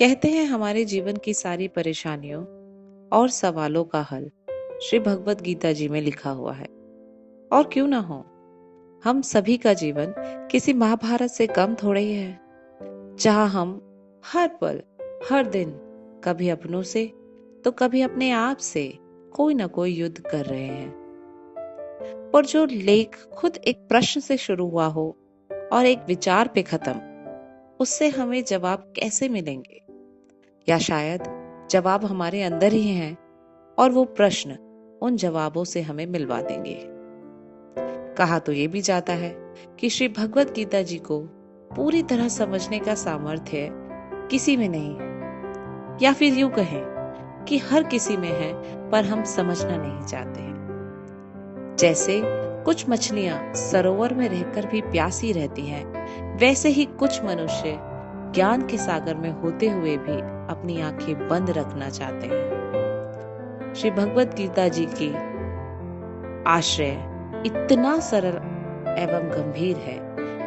कहते हैं हमारे जीवन की सारी परेशानियों और सवालों का हल श्री भगवत गीता जी में लिखा हुआ है। और क्यों ना हो, हम सभी का जीवन किसी महाभारत से कम थोड़े ही है, जहां हम हर पल हर दिन कभी अपनों से तो कभी अपने आप से कोई ना कोई युद्ध कर रहे हैं। और जो लेख खुद एक प्रश्न से शुरू हुआ हो और एक विचार पे खत्म, उससे हमें जवाब कैसे मिलेंगे? या शायद जवाब हमारे अंदर ही हैं और वो प्रश्न उन जवाबों से हमें मिलवा देंगे। कहा तो ये भी जाता है कि श्री भगवत गीता जी को पूरी तरह समझने का सामर्थ्य किसी में नहीं है, या फिर यूं कहें कि हर किसी में है पर हम समझना नहीं चाहते हैं। जैसे कुछ मछलियां सरोवर में रहकर भी प्यासी रहती हैं, वैसे ही कुछ मनुष्य ज्ञान के सागर में होते हुए भी अपनी आंखें बंद रखना चाहते हैं। श्री भगवत गीता जी की आशय इतना सरल एवं गंभीर है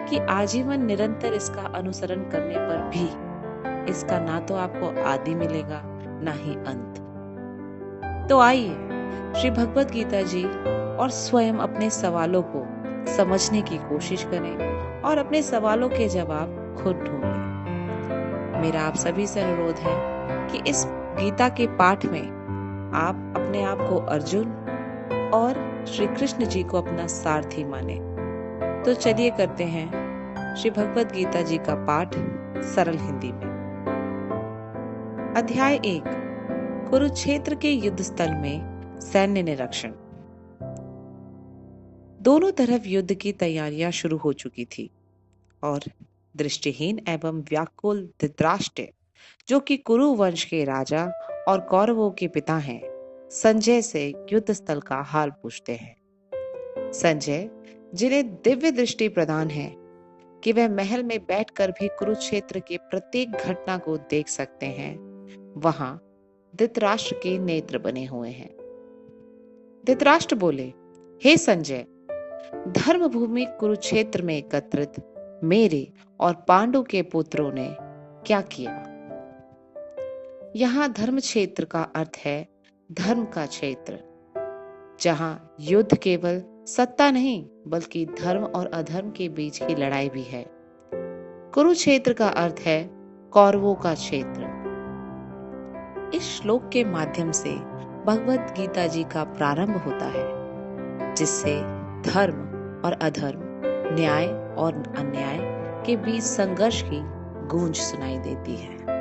कि आजीवन निरंतर इसका अनुसरण करने पर भी इसका ना तो आपको आदि मिलेगा ना ही अंत। तो आइए श्री भगवत गीता जी और स्वयं अपने सवालों को समझने की कोशिश करें और अपने सवालों के जवाब खुद ढूंढें। मेरा आप सभी से अनुरोध है कि इस गीता के पाठ में आप अपने आप को अर्जुन और श्री कृष्ण जी को अपना सारथी माने। तो चलिए करते हैं श्री भगवत गीता जी का पाठ सरल हिंदी में। अध्याय 1, कुरुक्षेत्र के युद्ध स्थल में सैन्य निरीक्षण। दोनों तरफ युद्ध की तैयारियां शुरू हो चुकी थी और दृष्टिहीन एवं व्याकुल धृतराष्ट्र, जो कि कुरु वंश के राजा और कौरवों के पिता हैं, संजय से युद्ध स्थल का हाल पूछते हैं। संजय, जिन्हें दिव्य दृष्टि प्रदान है कि वह महल में बैठकर भी कुरुक्षेत्र के प्रत्येक घटना को देख सकते हैं, वहां धृतराष्ट्र के नेत्र बने हुए हैं। धृतराष्ट्र बोले, हे संजय, धर्मभूमि कुरुक्षेत्र में एकत्रित मेरे और पांडु के पुत्रों ने क्या किया? यहाँ धर्म क्षेत्र का अर्थ है धर्म का क्षेत्र, जहां युद्ध केवल सत्ता नहीं बल्कि धर्म और अधर्म के बीच की लड़ाई भी है। कुरुक्षेत्र का अर्थ है कौरवों का क्षेत्र। इस श्लोक के माध्यम से भगवत गीता जी का प्रारंभ होता है, जिससे धर्म और अधर्म, न्याय और अन्याय के बीच संघर्ष की गूंज सुनाई देती है।